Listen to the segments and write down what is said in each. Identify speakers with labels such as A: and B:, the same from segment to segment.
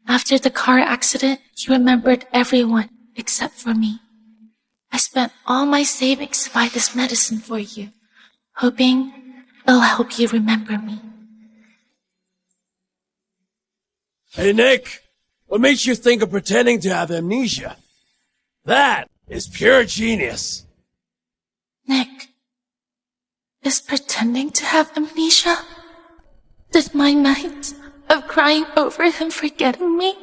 A: After the car accident, you remembered everyone except for me. I spent all my savings to buy this medicine for you, hoping it'll help you remember me.
B: Hey, Nick! What makes you think of pretending to have amnesia? That is pure genius.
A: Nick, is pretending to have amnesia? Did my night of crying over him forgetting me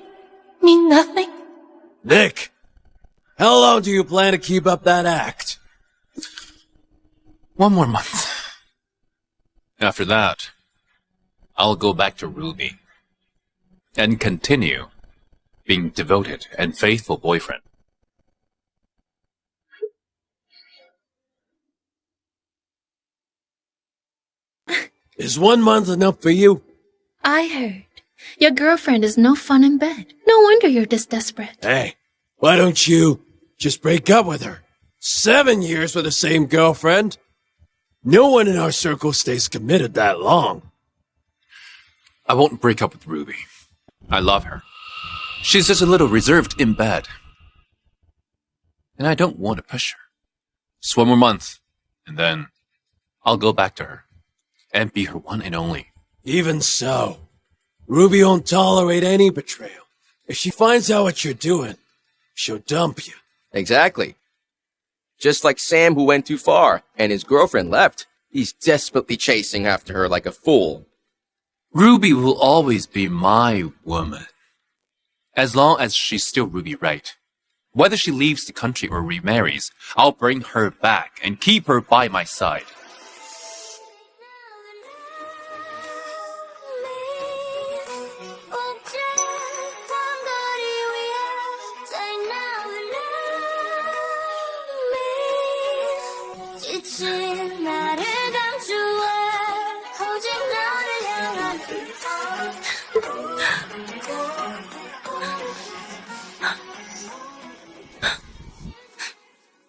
A: mean nothing?
B: Nick, how long do you plan to keep up that act?
C: 1 more month. After that, I'll go back to Ruby and continue being devoted and faithful boyfriend.
B: Is 1 month enough for you?
D: I heard. Your girlfriend is no fun in bed. No wonder you're this desperate.
B: Hey, why don't you just break up with her? 7 years with the same girlfriend? No one in our circle stays committed that long.
C: I won't break up with Ruby. I love her. She's just a little reserved in bed. And I don't want to push her. Just 1 more month, and then I'll go back to her and be her one and only.
B: Even so, Ruby won't tolerate any betrayal. If she finds out what you're doing, she'll dump you.
E: Exactly. Just like Sam, who went too far, and his girlfriend left. He's desperately chasing after her like a fool.
C: Ruby will always be my woman. As long as she's still Ruby right. Whether she leaves the country or remarries, I'll bring her back and keep her by my side.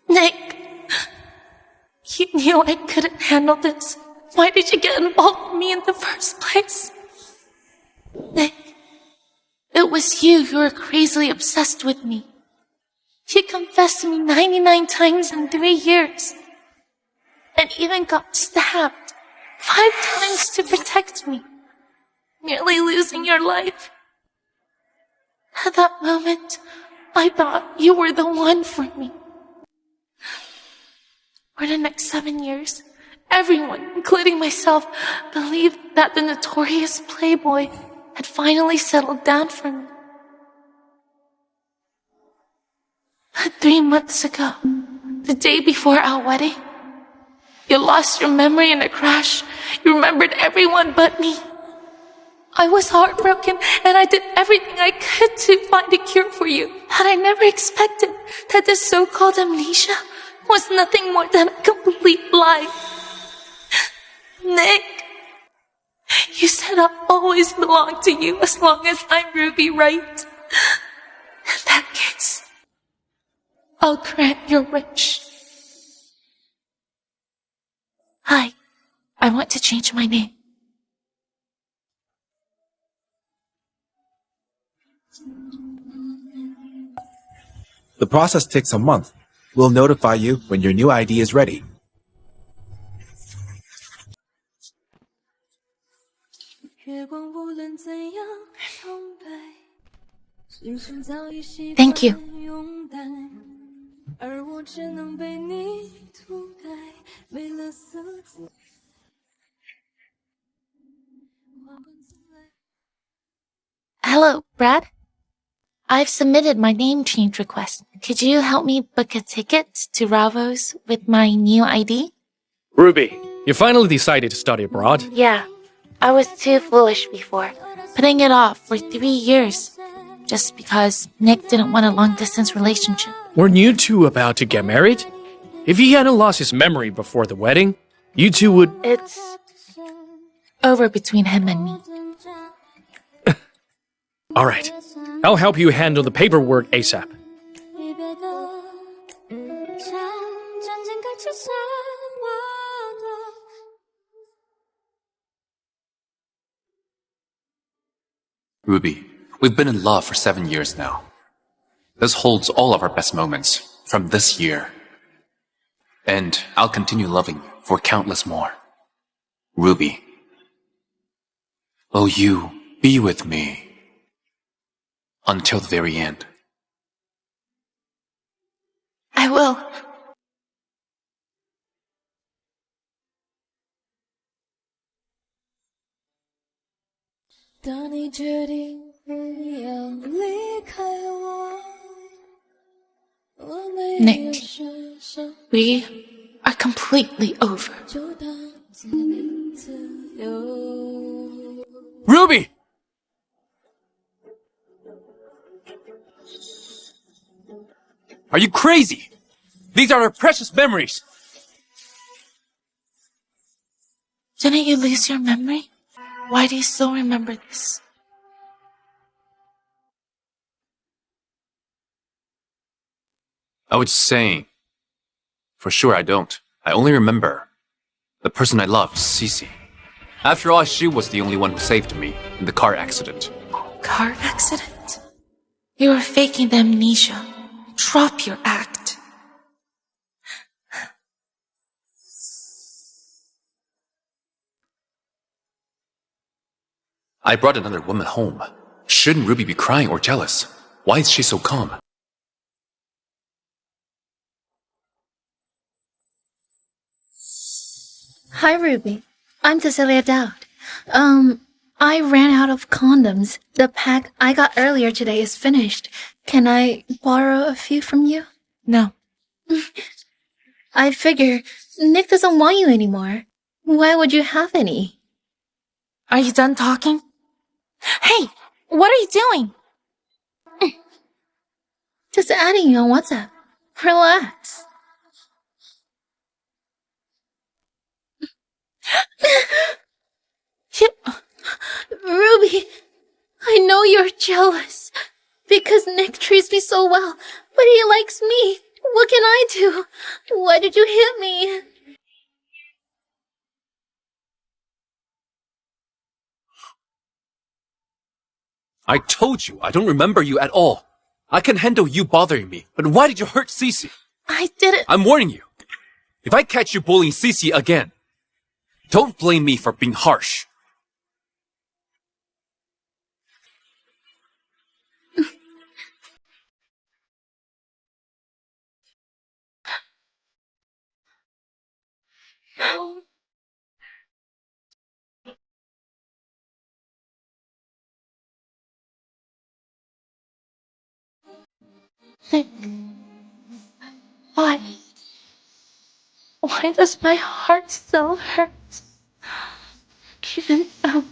A: Nick, you knew I couldn't handle this. Why did you get involved with me in the first place? Nick, it was you who were crazily obsessed with me. You confessed to me 99 times in 3 years. And even got stabbed 5 times to protect me, nearly losing your life. At that moment, I thought you were the one for me. For the next 7 years, everyone, including myself, believed that the notorious playboy had finally settled down for me. But 3 months ago, the day before our wedding, you lost your memory in a crash. You remembered everyone but me. I was heartbroken, and I did everything I could to find a cure for you. Had I never expected that this so-called amnesia was nothing more than a complete lie. Nick, you said I'll always belong to you as long as I'm Ruby, right? In that case, I'll grant your wish. Hi, I want to change my name.
F: The process takes a month. We'll notify you when your new ID is ready.
A: Thank you. Hello, Brad. I've submitted my name change request. Could you help me book a ticket to Ravos with my new ID?
G: Ruby, you finally decided to study abroad?
A: Yeah, I was too foolish before, putting it off for 3 years, just because Nick didn't want a long-distance relationship.
G: Weren't you two about to get married? If he hadn't lost his memory before the wedding, you two would...
A: It's over between him and me.
G: All right, I'll help you handle the paperwork ASAP.
C: Ruby, We've been in love for 7 years now. This holds all of our best moments from this year. And I'll continue loving you for countless more. Ruby. Will you be with me until the very end?
A: I will. Nick, we are completely over.
C: Ruby! Are you crazy? These are our precious memories.
A: Didn't you lose your memory? Why do you still remember this?
C: I was saying, for sure I don't. I only remember the person I loved, Cece. After all, she was the only one who saved me in the car accident.
A: Car accident? You were faking the amnesia. Drop your act.
C: I brought another woman home. Shouldn't Ruby be crying or jealous? Why is she so calm?
D: Hi, Ruby. I'm Cecilia Dowd. I ran out of condoms. The pack I got earlier today is finished. Can I borrow a few from you?
A: No.
D: I figure Nick doesn't want you anymore. Why would you have any?
A: Are you done talking? Hey, what are you doing?
D: Just adding you on WhatsApp. Relax. Ruby, I know you're jealous because Nick treats me so well, but he likes me. What can I do? Why did you hit me?
C: I told you, I don't remember you at all. I can handle you bothering me, but why did you hurt Cece?
A: I didn't.
C: I'm warning you. If I catch you bullying Cece again, don't blame me for being harsh.
A: Nick, why? Why does my heart still hurt? Even though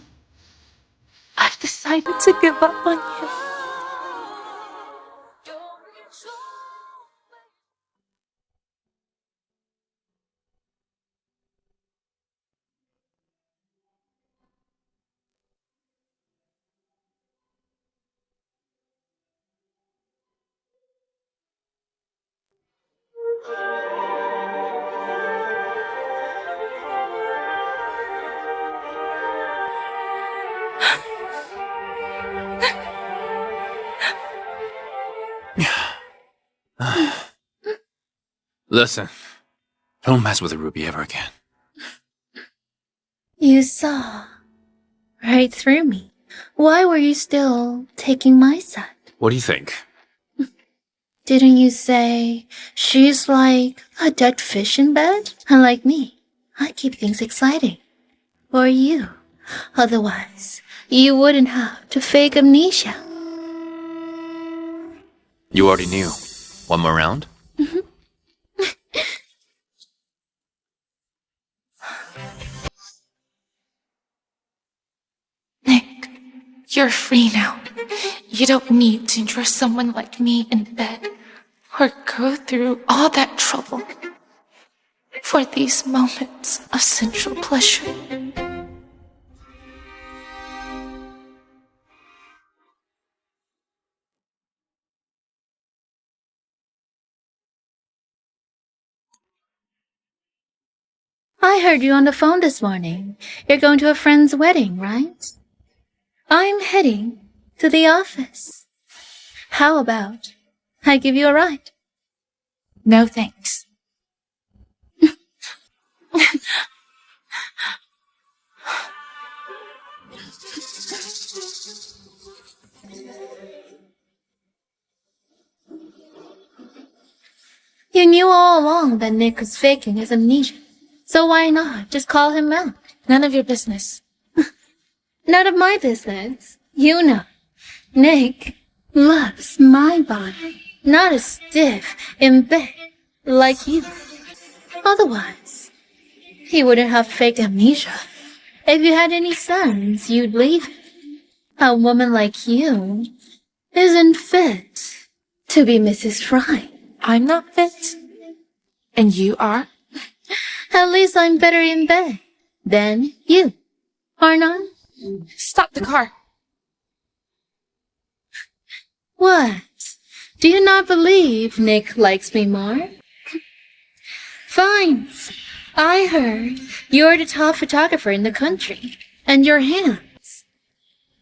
A: I've decided to give up on you.
C: Listen, don't mess with Ruby ever again.
D: You saw right through me. Why were you still taking my side?
C: What do you think?
D: Didn't you say she's like a dead fish in bed? Unlike me, I keep things exciting. For you. Otherwise, you wouldn't have to fake amnesia.
C: You already knew. One more round?
A: Nick, you're free now. You don't need to endure someone like me in bed or go through all that trouble for these moments of sensual pleasure.
D: I heard you on the phone this morning. You're going to a friend's wedding, right? I'm heading to the office. How about I give you a ride?
A: No thanks.
D: You knew all along that Nick was faking his amnesia. So why not just call him out?
A: None of your business.
D: None of my business. You know, Nick loves my body, not a stiff in bed like you. Otherwise, he wouldn't have faked amnesia. If you had any sense, you'd leave him. A woman like you isn't fit to be Mrs. Fry.
A: I'm not fit. And you are?
D: At least I'm better in bed than you, aren't I?
A: Stop the car.
D: What? Do you not believe Nick likes me more? Fine. I heard you're the top photographer in the country, and your hands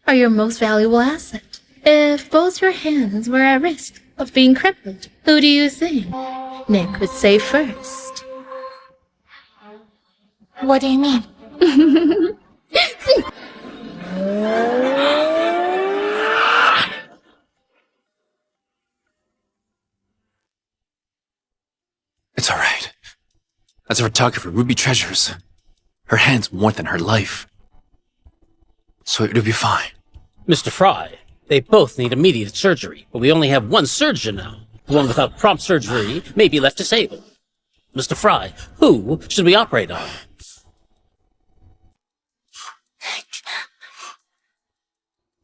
D: are your most valuable asset. If both your hands were at risk of being crippled, who do you think Nick would say first?
A: What do you mean?
C: It's all right. As a photographer, Ruby treasures her hands more than her life. So it'll be fine.
H: Mr. Fry, they both need immediate surgery, but we only have one surgeon now. The one without prompt surgery may be left disabled. Mr. Fry, who should we operate on?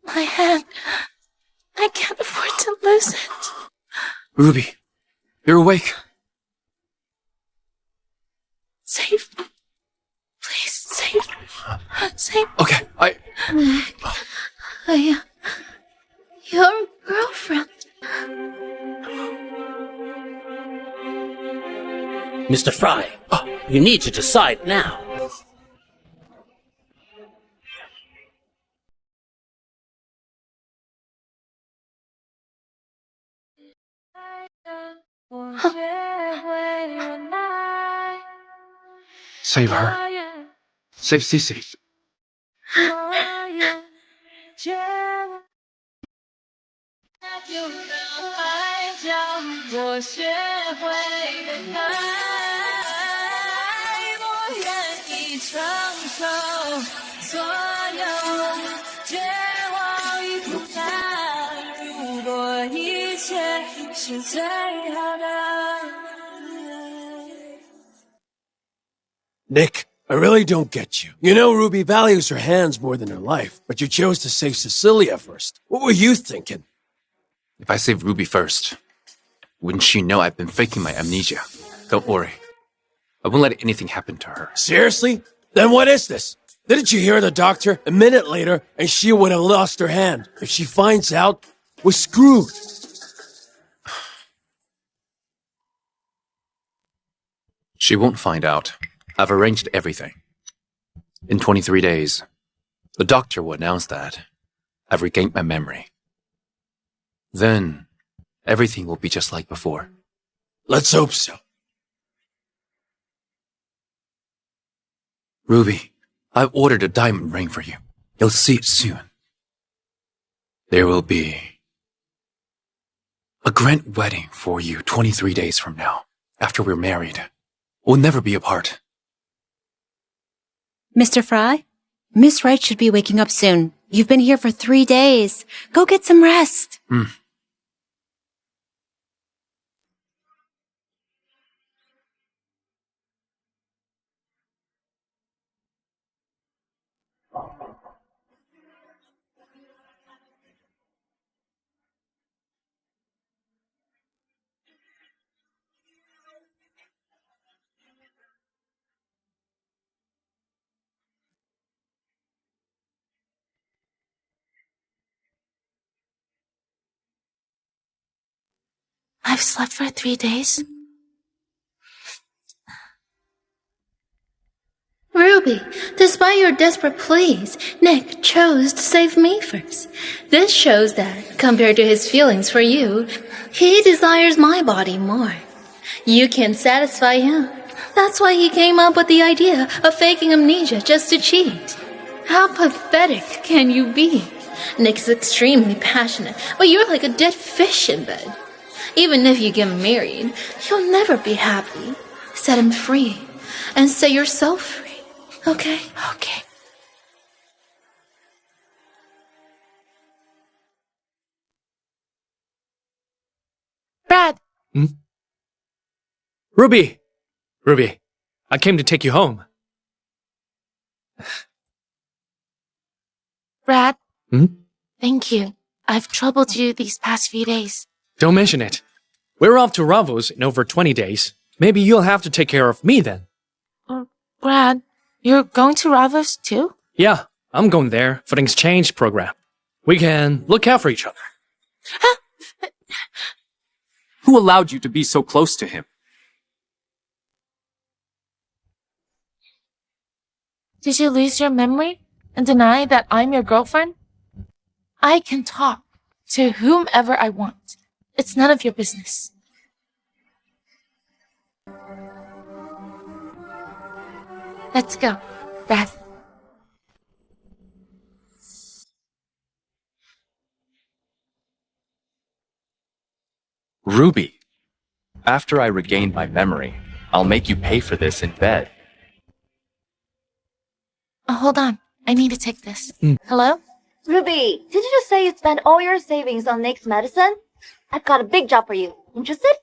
A: My hand. I can't afford to lose it.
C: Ruby, you're awake.
A: Save me. Please, save me. Save me.
C: Okay,
D: I am your girlfriend.
H: Mr. Fry, you need to decide now.
C: Save her. Save Cece.
B: Nick, I really don't get you. You know Ruby values her hands more than her life, but you chose to save Cecilia first. What were you thinking?
C: If I save Ruby first, wouldn't she know I've been faking my amnesia? Don't worry. I won't let anything happen to her.
B: Seriously? Then what is this? Didn't you hear the doctor? A minute later, and she would have lost her hand. If she finds out, we're screwed.
C: She won't find out. I've arranged everything. In 23 days, the doctor will announce that I've regained my memory. Then, everything will be just like before.
B: Let's hope so.
C: Ruby, I've ordered a diamond ring for you. You'll see it soon. There will be a grand wedding for you 23 days from now, after we're married. We'll never be apart.
I: Mr. Fry, Miss Wright should be waking up soon. You've been here for 3 days. Go get some rest.
A: I've slept for 3 days.
D: Ruby, despite your desperate pleas, Nick chose to save me first. This shows that, compared to his feelings for you, he desires my body more. You can satisfy him. That's why he came up with the idea of faking amnesia just to cheat. How pathetic can you be? Nick's extremely passionate, but you're like a dead fish in bed. Even if you get married, you'll never be happy. Set him free, and set yourself free. Okay?
A: Okay. Brad,
G: Ruby! Ruby, I came to take you home.
A: Brad.
G: Hmm?
A: Thank you. I've troubled you these past few days.
G: Don't mention it. We're off to Ravos in over 20 days. Maybe you'll have to take care of me then.
A: Brad, you're going to Ravos too?
G: Yeah, I'm going there for the exchange program. We can look out for each other.
C: Who allowed you to be so close to him?
A: Did you lose your memory and deny that I'm your girlfriend? I can talk to whomever I want. It's none of your business. Let's go, Brad.
J: Ruby, after I regain my memory, I'll make you pay for this in bed.
A: Hold on. I need to take this. Hello?
K: Ruby, did you just say you spent all your savings on Nick's medicine? I've got a big job for you. Interested?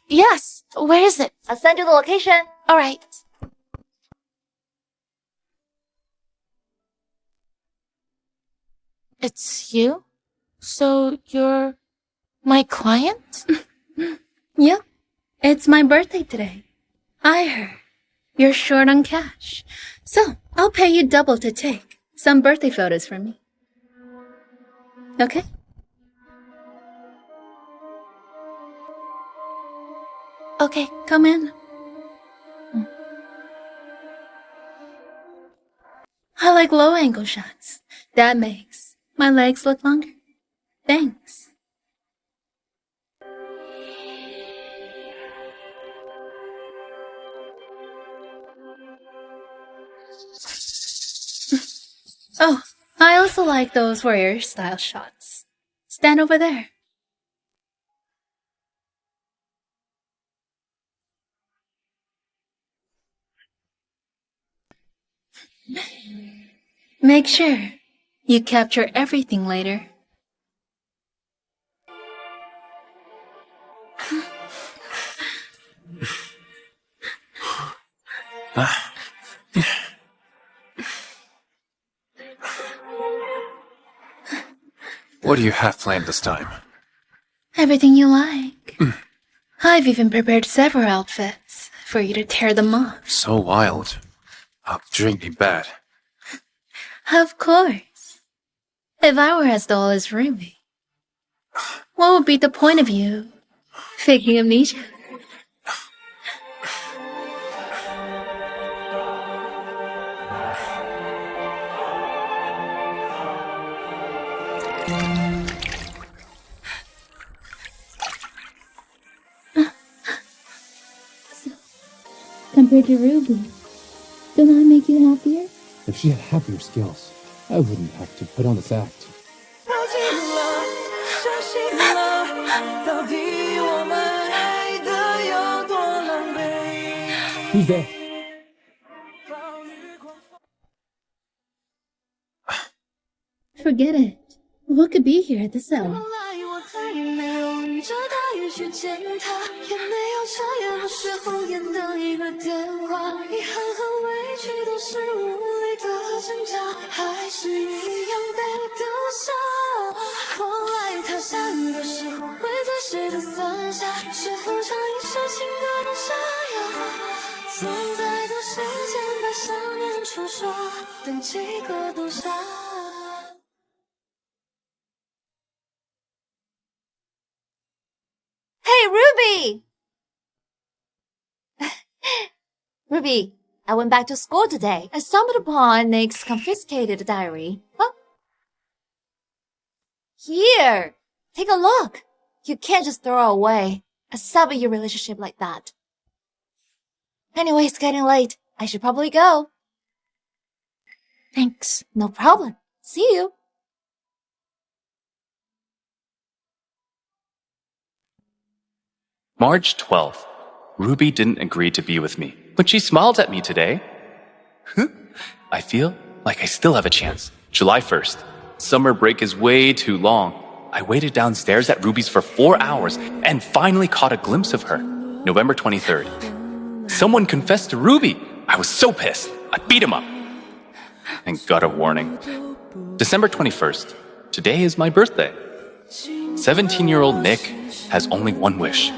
A: Yes. Where is it?
K: I'll send you the location.
A: All right. It's you? So you're my client?
D: Yep. It's my birthday today. I heard you're short on cash. So, I'll pay you double to take some birthday photos for me. Okay?
A: Okay.
D: Come in. I like low-angle shots. That makes my legs look longer. Thanks. Oh, I also like those warrior-style shots. Stand over there. Make sure you capture everything later.
C: What do you have planned this time?
D: Everything you like. I've even prepared several outfits for you to tear them off.
C: So wild. I'll drink me bad.
D: Of course. If I were as dull as Ruby, what would be the point of you faking amnesia? Compared to Ruby, don't I make you happier?
L: If she had half your skills, I wouldn't have to put on this act. Who's there?
D: Forget it. Who could be here at this hour?
K: Hey, Ruby! Ruby, I went back to school today. I stumbled upon Nick's confiscated diary. Huh? Here! Take a look! You can't just throw it away. A 7-year relationship like that. Anyway, it's getting late. I should probably go.
A: Thanks.
K: No problem. See you.
J: March 12th. Ruby didn't agree to be with me, but she smiled at me today. I feel like I still have a chance. July 1st. Summer break is way too long. I waited downstairs at Ruby's for 4 hours and finally caught a glimpse of her. November 23rd. Someone confessed to Ruby. I was so pissed. I beat him up. And got a warning. December 21st. Today is my birthday. 17-year-old Nick has only one wish,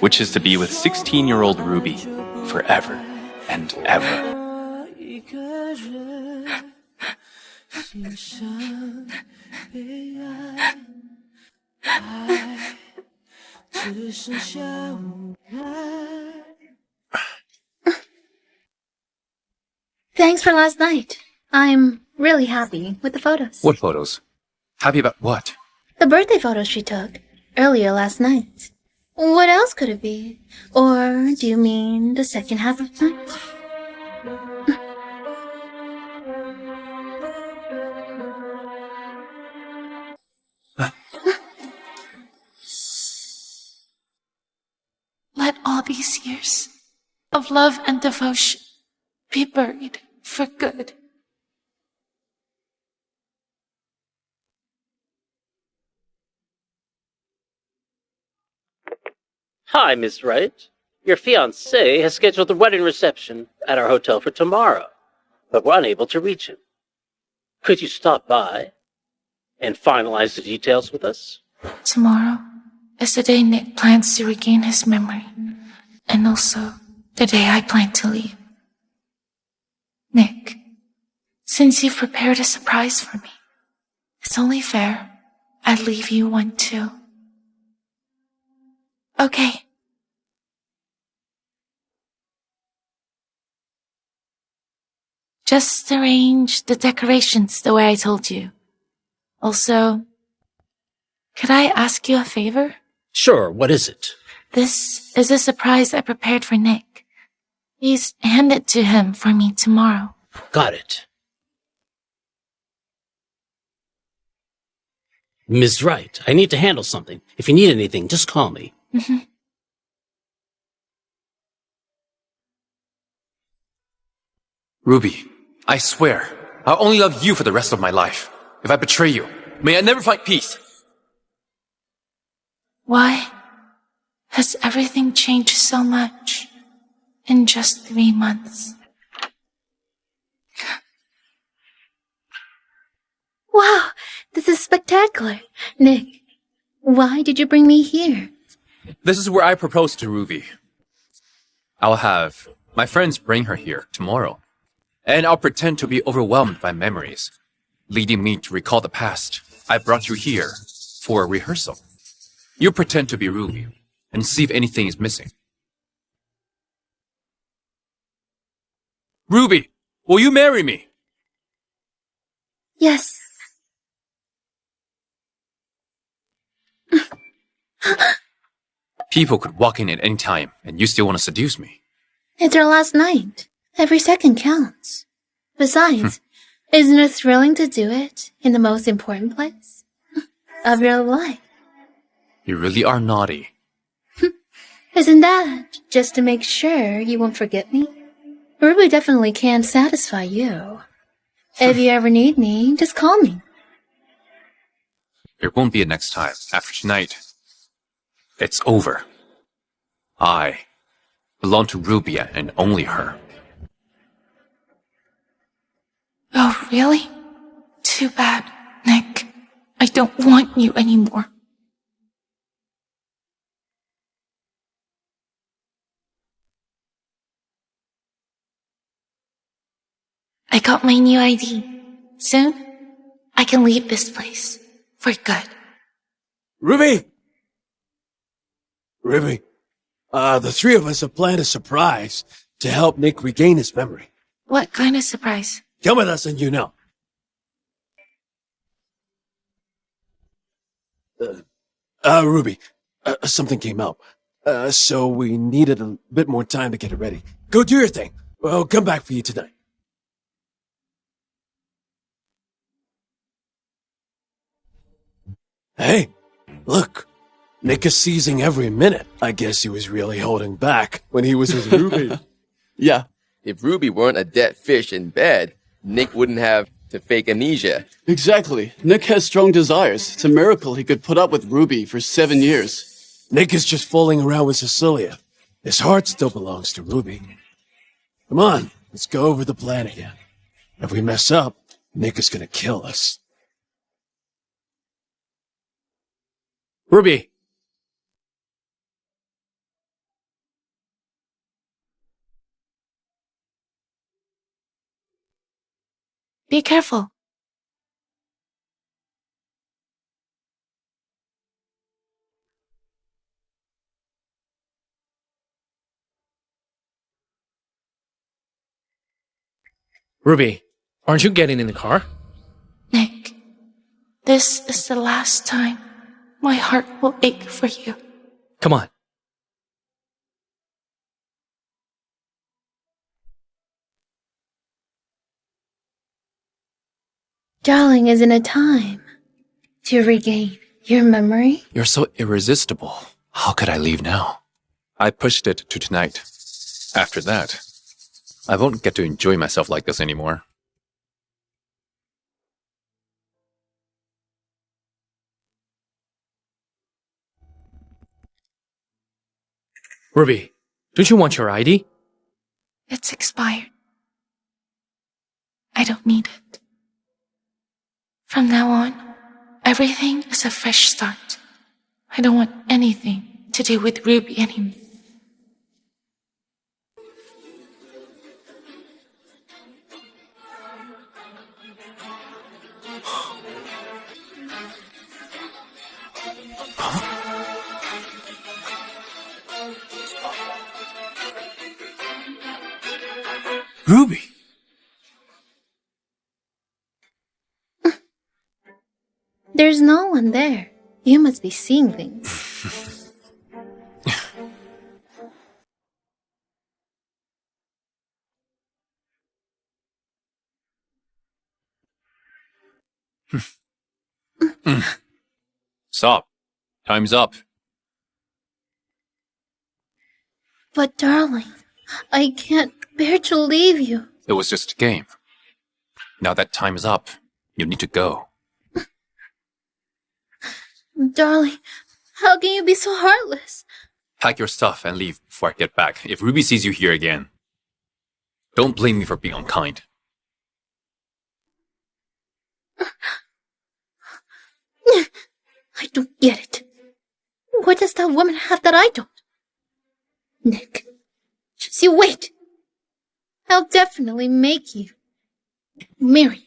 J: which is to be with 16-year-old Ruby forever and ever.
D: Thanks for last night. I'm really happy with the photos.
C: What photos? Happy about what?
D: The birthday photos she took earlier last night. What else could it be? Or do you mean the second half of the night?
A: Let all these years of love and devotion be buried for good.
H: Hi, Miss Wright. Your fiancé has scheduled the wedding reception at our hotel for tomorrow, but we're unable to reach him. Could you stop by and finalize the details with us?
A: Tomorrow is the day Nick plans to regain his memory, and also the day I plan to leave. Nick, since you've prepared a surprise for me, it's only fair I'd leave you one too. Okay. Just arrange the decorations the way I told you. Also, could I ask you a favor?
H: Sure, what is it?
A: This is a surprise I prepared for Nick. Please hand it to him for me tomorrow.
H: Got it. Ms. Wright, I need to handle something. If you need anything, just call me.
A: Mm-hmm.
C: Ruby, I swear, I'll only love you for the rest of my life. If I betray you, may I never find peace.
A: Why has everything changed so much in just 3 months?
D: Wow, this is spectacular. Nick, why did you bring me here?
C: This is where I propose to Ruby. I'll have my friends bring her here tomorrow, and I'll pretend to be overwhelmed by memories, leading me to recall the past. I brought you here for a rehearsal. You pretend to be Ruby and see if anything is missing. Ruby, will you marry me?
D: Yes.
C: People could walk in at any time, and you still want to seduce me.
D: It's our last night. Every second counts. Besides, isn't it thrilling to do it in the most important place of your life?
C: You really are naughty.
D: Isn't that just to make sure you won't forget me? Ruby definitely can satisfy you. If you ever need me, just call me.
C: There won't be a next time. After tonight, it's over. I belong to Ruby and only her.
A: Oh, really? Too bad, Nick. I don't want you anymore. I got my new ID. Soon, I can leave this place for good.
B: Ruby! Ruby, the three of us have planned a surprise to help Nick regain his memory.
A: What kind of surprise?
B: Come with us and you know. Ruby, something came up. So we needed a bit more time to get it ready. Go do your thing. I'll come back for you tonight. Hey, look. Nick is seizing every minute. I guess he was really holding back when he was with Ruby.
E: Yeah. If Ruby weren't a dead fish in bed, Nick wouldn't have to fake amnesia.
M: Exactly. Nick has strong desires. It's a miracle he could put up with Ruby for 7 years.
B: Nick is just fooling around with Cecilia. His heart still belongs to Ruby. Come on, let's go over the plan again. If we mess up, Nick is gonna kill us.
G: Ruby!
A: Be careful.
G: Ruby, aren't you getting in the car?
A: Nick, this is the last time my heart will ache for you.
G: Come on.
D: Darling, isn't it time to regain your memory?
C: You're so irresistible. How could I leave now? I pushed it to tonight. After that, I won't get to enjoy myself like this anymore.
G: Ruby, don't you want your ID?
A: It's expired. I don't need it. From now on, everything is a fresh start. I don't want anything to do with Ruby anymore.
C: Ruby!
D: There's no one there. You must be seeing things.
C: Stop. Time's up.
D: But darling, I can't bear to leave you.
C: It was just a game. Now that time is up, you need to go.
D: Darling, how can you be so heartless?
C: Pack your stuff and leave before I get back. If Ruby sees you here again, don't blame me for being unkind.
D: I don't get it. What does that woman have that I don't? Nick, just you wait. I'll definitely make you marry me.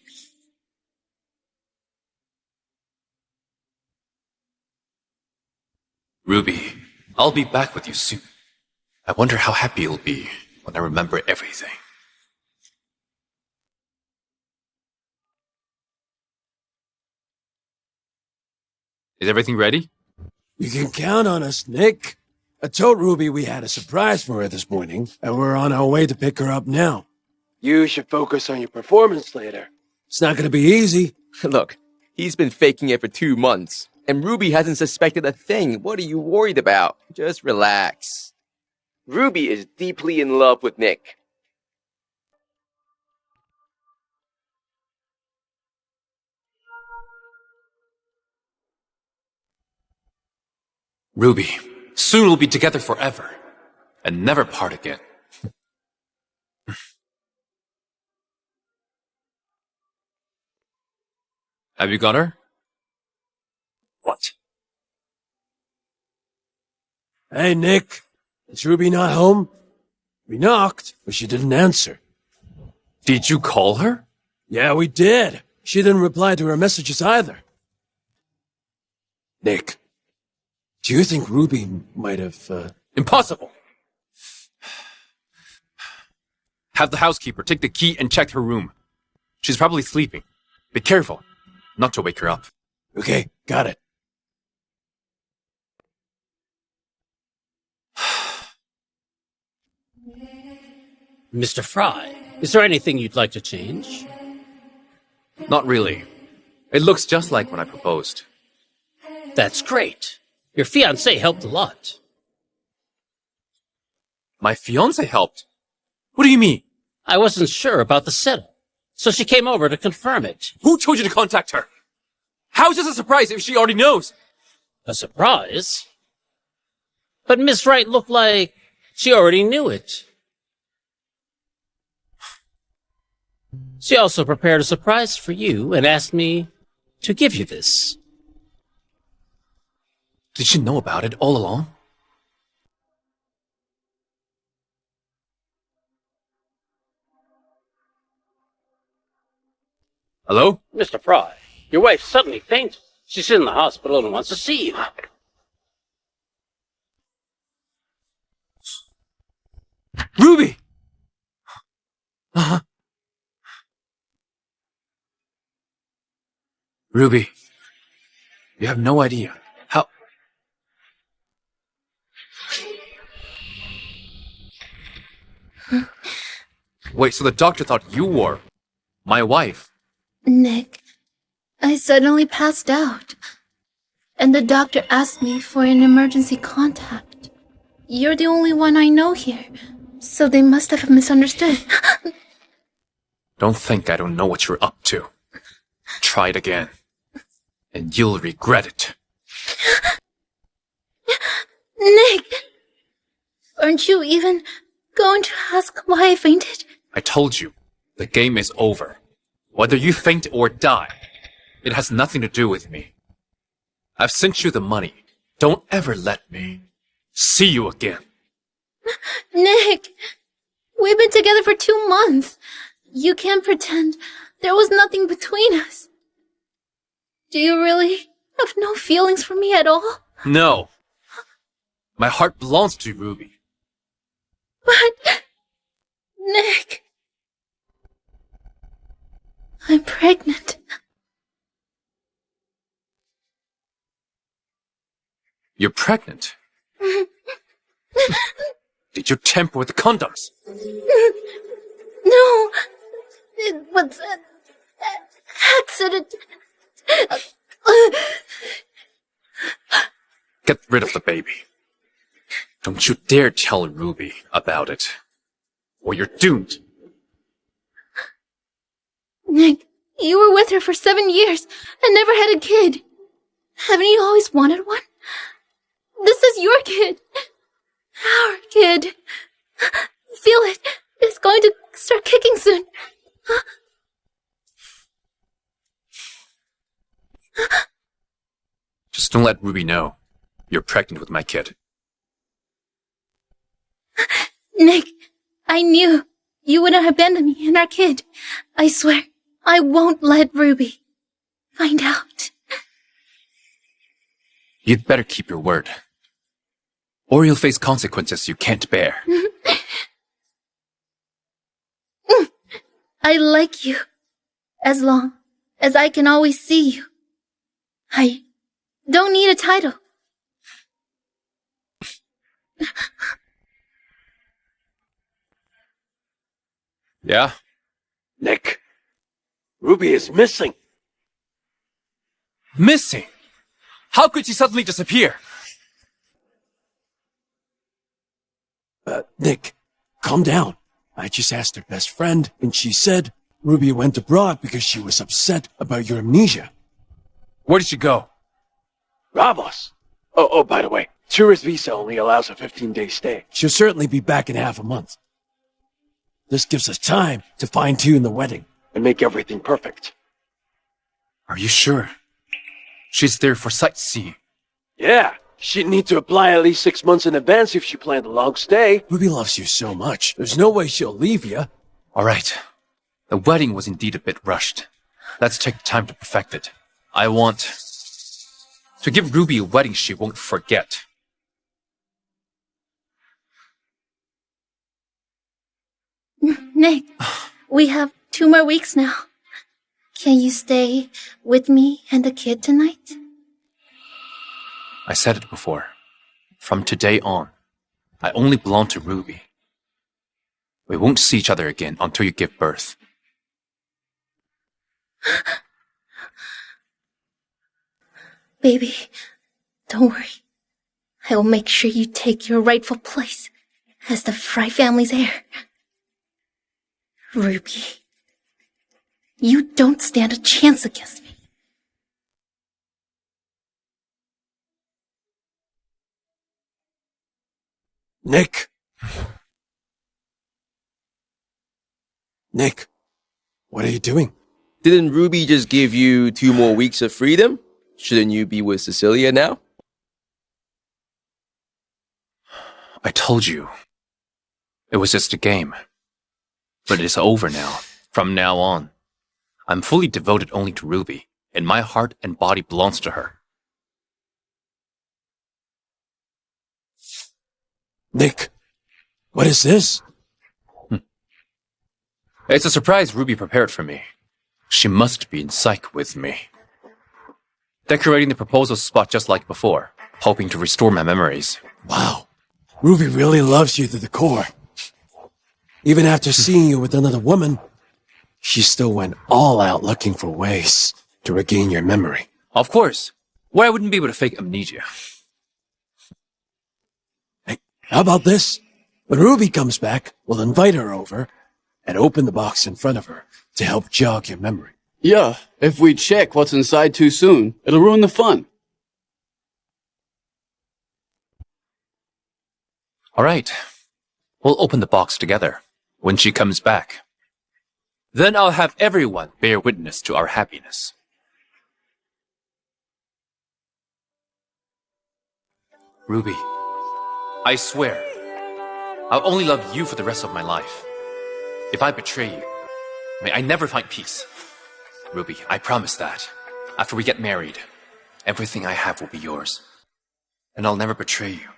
C: Ruby, I'll be back with you soon. I wonder how happy you'll be when I remember everything. Is everything ready?
B: You can count on us, Nick. I told Ruby we had a surprise for her this morning, and we're on our way to pick her up now. You should focus on your performance later. It's not gonna be easy.
E: Look, he's been faking it for 2 months, and Ruby hasn't suspected a thing. What are you worried about? Just relax. Ruby is deeply in love with Nick.
C: Ruby, soon we'll be together forever and never part again. Have you got her? What?
B: Hey, Nick. Is Ruby not home? We knocked, but she didn't answer.
C: Did you call her?
B: Yeah, we did. She didn't reply to our messages either. Nick, do you think Ruby might have,
C: Impossible! Have the housekeeper take the key and check her room. She's probably sleeping. Be careful not to wake her up.
B: Okay, got it.
H: Mr. Fry, is there anything you'd like to change?
C: Not really. It looks just like when I proposed.
H: That's great. Your fiancée helped a lot.
C: My fiancé helped? What do you mean?
H: I wasn't sure about the setup, so she came over to confirm it.
C: Who told you to contact her? How is this a surprise if she already knows?
H: A surprise? But Miss Wright looked like she already knew it. She also prepared a surprise for you and asked me to give you this.
C: Did she know about it all along? Hello?
H: Mr. Fry, your wife suddenly fainted. She's in the hospital and wants to see you.
C: Ruby! Uh-huh. Ruby, you have no idea how... Wait, so the doctor thought you were my wife?
D: Nick, I suddenly passed out. And the doctor asked me for an emergency contact. You're the only one I know here, so they must have misunderstood.
C: Don't think I don't know what you're up to. Try it again, and you'll regret it.
D: Nick! Aren't you even going to ask why I fainted?
C: I told you, the game is over. Whether you faint or die, it has nothing to do with me. I've sent you the money. Don't ever let me see you again.
D: Nick! We've been together for 2 months. You can't pretend there was nothing between us. Do you really have no feelings for me at all?
C: No. My heart belongs to you, Ruby.
D: But... Nick... I'm pregnant.
C: You're pregnant? Did you tamper with the condoms?
D: No, it was an accident.
C: Get rid of the baby. Don't you dare tell Ruby about it, or you're doomed.
D: Nick, you were with her for 7 years and never had a kid. Haven't you always wanted one? This is your kid. Our kid. Feel it. It's going to start kicking soon.
C: Just don't let Ruby know you're pregnant with my kid.
D: Nick, I knew you wouldn't abandon me and our kid. I swear, I won't let Ruby find out.
C: You'd better keep your word, or you'll face consequences you can't bear.
D: I like you, as long as I can always see you. I don't need a title.
C: Yeah?
B: Nick, Ruby is missing.
C: Missing? How could she suddenly disappear?
B: Nick, calm down. I just asked her best friend, and she said Ruby went abroad because she was upset about your amnesia.
C: Where did she go?
B: Bravos. Oh, by the way, tourist visa only allows a 15-day stay. She'll certainly be back in half a month. This gives us time to fine-tune the wedding and make everything perfect.
C: Are you sure? She's there for sightseeing.
B: Yeah, she'd need to apply at least 6 months in advance if she planned a long stay. Ruby loves you so much. There's no way she'll leave you.
C: All right. The wedding was indeed a bit rushed. Let's take the time to perfect it. I want to give Ruby a wedding she won't forget.
D: Nick, we have 2 more weeks now. Can you stay with me and the kid tonight?
C: I said it before. From today on, I only belong to Ruby. We won't see each other again until you give birth.
D: Baby, don't worry. I will make sure you take your rightful place as the Fry family's heir. Ruby, you don't stand a chance against me.
B: Nick! Nick, what are you doing?
E: Didn't Ruby just give you 2 more weeks of freedom? Shouldn't you be with Cecilia now?
C: I told you. It was just a game. But it is over now. From now on, I'm fully devoted only to Ruby, and my heart and body belongs to her.
B: Nick, what is this?
C: It's a surprise Ruby prepared for me. She must be in psych with me. Decorating the proposal spot just like before, hoping to restore my memories.
B: Wow. Ruby really loves you to the core. Even after seeing you with another woman, she still went all out looking for ways to regain your memory.
C: Of course. Or I wouldn't be able to fake amnesia.
B: Hey, how about this? When Ruby comes back, we'll invite her over and open the box in front of her to help jog your memory.
M: Yeah, if we check what's inside too soon, it'll ruin the fun.
C: All right. We'll open the box together when she comes back. Then I'll have everyone bear witness to our happiness. Ruby, I swear, I'll only love you for the rest of my life. If I betray you, may I never find peace. Ruby, I promise that. After we get married, everything I have will be yours. And I'll never betray you.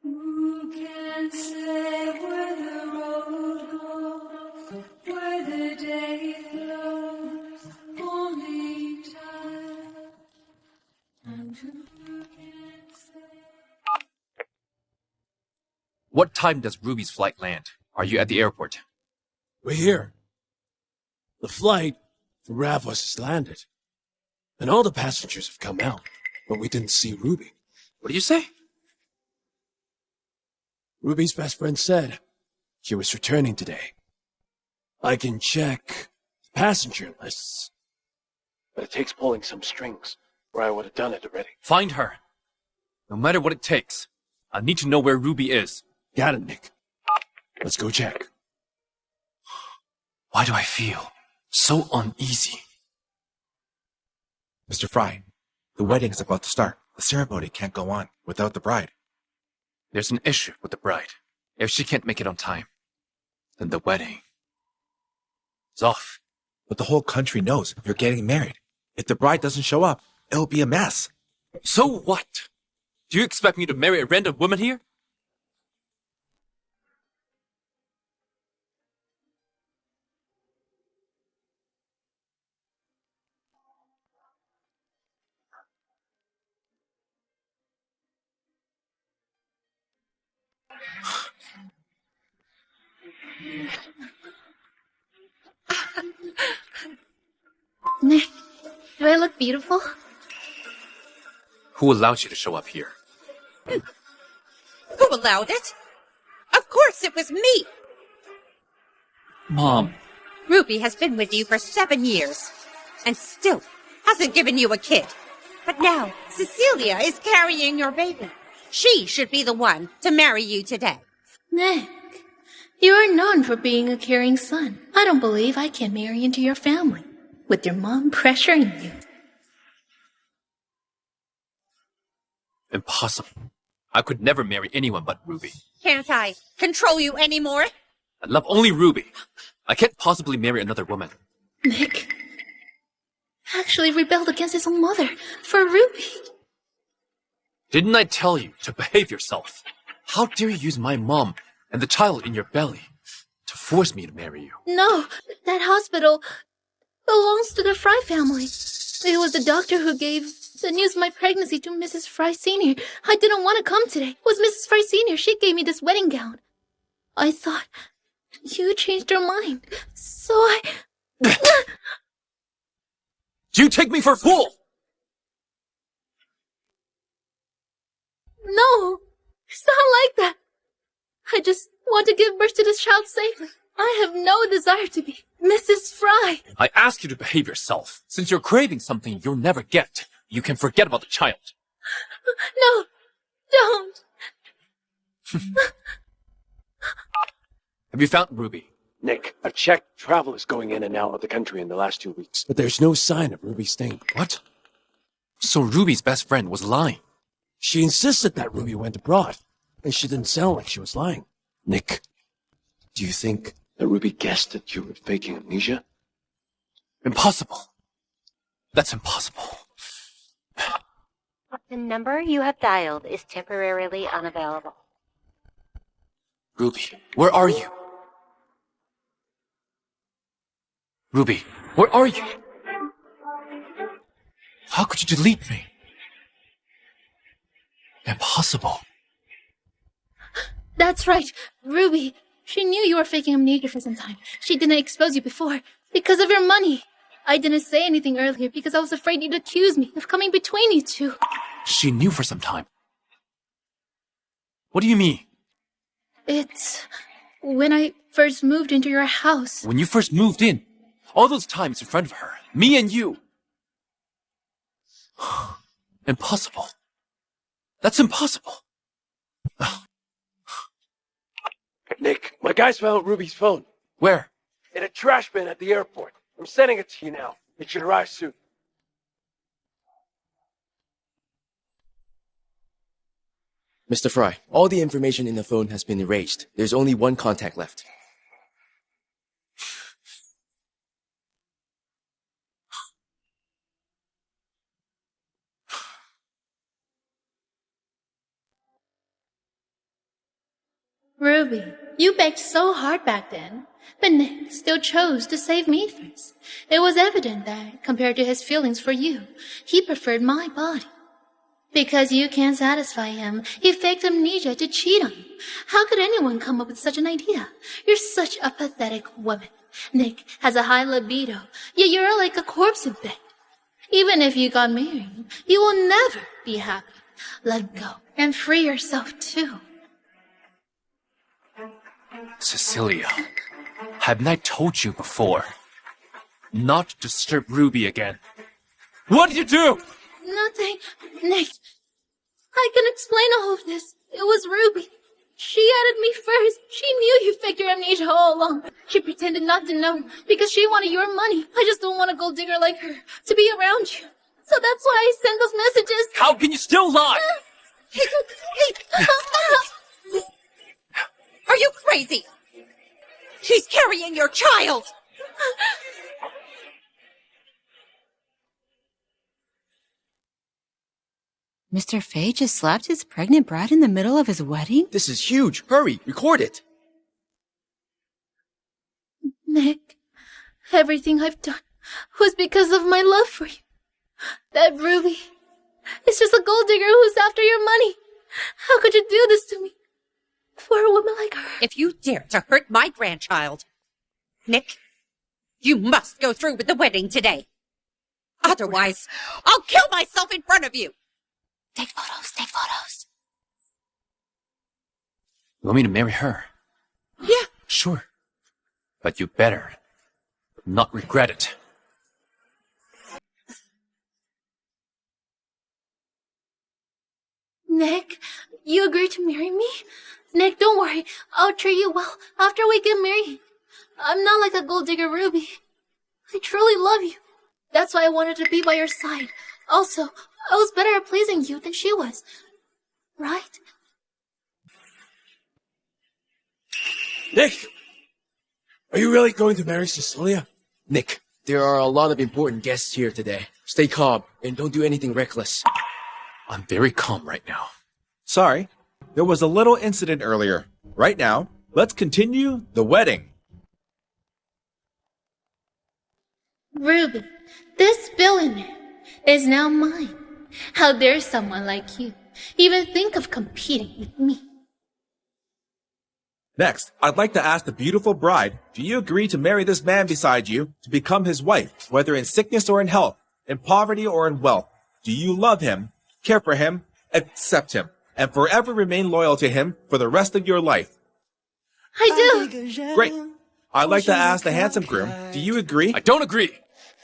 N: Who can say where the road goes, where the day flows, only time. And who can say...
C: What time does Ruby's flight land? Are you at the airport?
B: We're here. The flight from Ravos has landed. And all the passengers have come out, but we didn't see Ruby.
C: What did you say?
B: Ruby's best friend said she was returning today. I can check passenger lists, but it takes pulling some strings, or I would have done it already.
C: Find her. No matter what it takes. I need to know where Ruby is.
B: Got it, Nick. Let's go check.
C: Why do I feel so uneasy?
F: Mr. Fry, the wedding is about to start. The ceremony can't go on without the bride.
C: There's an issue with the bride. If she can't make it on time, then the wedding is off.
F: But the whole country knows you're getting married. If the bride doesn't show up, it'll be a mess.
C: So what? Do you expect me to marry a random woman here?
D: Nick, do I look beautiful?
C: Who allowed you to show up here?
O: Who allowed it? Of course it was me!
C: Mom.
O: Ruby has been with you for 7 years, and still hasn't given you a kid. But now, Cecilia is carrying your baby. She should be the one to marry you today.
D: Nick, you are known for being a caring son. I don't believe I can marry into your family with your mom pressuring you.
C: Impossible. I could never marry anyone but Ruby.
O: Can't I control you anymore?
C: I love only Ruby. I can't possibly marry another woman.
D: Nick actually rebelled against his own mother for Ruby.
C: Didn't I tell you to behave yourself? How dare you use my mom and the child in your belly to force me to marry you?
D: No, that hospital belongs to the Fry family. It was the doctor who gave the news of my pregnancy to Mrs. Fry Sr. I didn't want to come today. It was Mrs. Fry Sr. She gave me this wedding gown. I thought you changed your mind, so I...
C: Do you take me for a fool?
D: No, it's not like that. I just want to give birth to this child safely. I have no desire to be Mrs. Fry.
C: I ask you to behave yourself. Since you're craving something you'll never get, you can forget about the child.
D: No, don't.
C: Have you found Ruby?
B: Nick, I've checked travelers going in and out of the country in the last 2 weeks, but there's no sign of Ruby staying.
C: What? So Ruby's best friend was lying.
B: She insisted that Ruby went abroad, and she didn't sound like she was lying. Nick, do you think that Ruby guessed that you were faking amnesia?
C: Impossible. That's impossible.
P: The number you have dialed is temporarily unavailable.
C: Ruby, where are you? Ruby, where are you? How could you delete me? Impossible.
D: That's right, Ruby. She knew you were faking amnesia for some time. She didn't expose you before because of your money. I didn't say anything earlier because I was afraid you'd accuse me of coming between you two.
C: She knew for some time. What do you mean?
D: It's when I first moved into your house.
C: When you first moved in, all those times in front of her, me and you. Impossible. That's impossible.
B: Nick, my guys found Ruby's phone.
C: Where?
B: In a trash bin at the airport. I'm sending it to you now. It should arrive soon.
E: Mr. Fry, all the information in the phone has been erased. There's only one contact left.
D: Ruby, you begged so hard back then, but Nick still chose to save me first. It was evident that, compared to his feelings for you, he preferred my body. Because you can't satisfy him, he faked amnesia to cheat on you. How could anyone come up with such an idea? You're such a pathetic woman. Nick has a high libido, yet you're like a corpse in bed. Even if you got married, you will never be happy. Let go and free yourself too.
C: Cecilia, haven't I told you before not to disturb Ruby again? What did you do?
D: Nothing, Nick. I can explain all of this. It was Ruby. She added me first. She knew you faked your amnesia all along. She pretended not to know because she wanted your money. I just don't want a gold digger like her to be around you. So that's why I sent those messages.
C: How can you still lie?
O: Are you crazy? She's carrying your child!
I: Mr. Fay just slapped his pregnant bride in the middle of his wedding?
E: This is huge. Hurry, record it.
D: Nick, everything I've done was because of my love for you. That Ruby is just a gold digger who's after your money. How could you do this to me? For a woman like her.
O: If you dare to hurt my grandchild, Nick, you must go through with the wedding today. Otherwise, I'll kill myself in front of you.
D: Take photos, take photos.
C: You want me to marry her?
O: Yeah.
C: Sure. But you better not regret it.
D: Nick, you agreed to marry me? Nick, don't worry. I'll treat you well after we get married. I'm not like a gold digger, Ruby. I truly love you. That's why I wanted to be by your side. Also, I was better at pleasing you than she was. Right?
B: Nick! Are you really going to marry Cecilia?
E: Nick, there are a lot of important guests here today. Stay calm and don't do anything reckless.
C: I'm very calm right now.
F: Sorry, there was a little incident earlier. Right now, let's continue the wedding.
D: Ruby, this billionaire is now mine. How dare someone like you even think of competing with me?
F: Next, I'd like to ask the beautiful bride, do you agree to marry this man beside you to become his wife, whether in sickness or in health, in poverty or in wealth? Do you love him, care for him, accept him, and forever remain loyal to him for the rest of your life?
D: I do.
F: Great. I'd like to ask the handsome groom, do you agree?
C: I don't agree.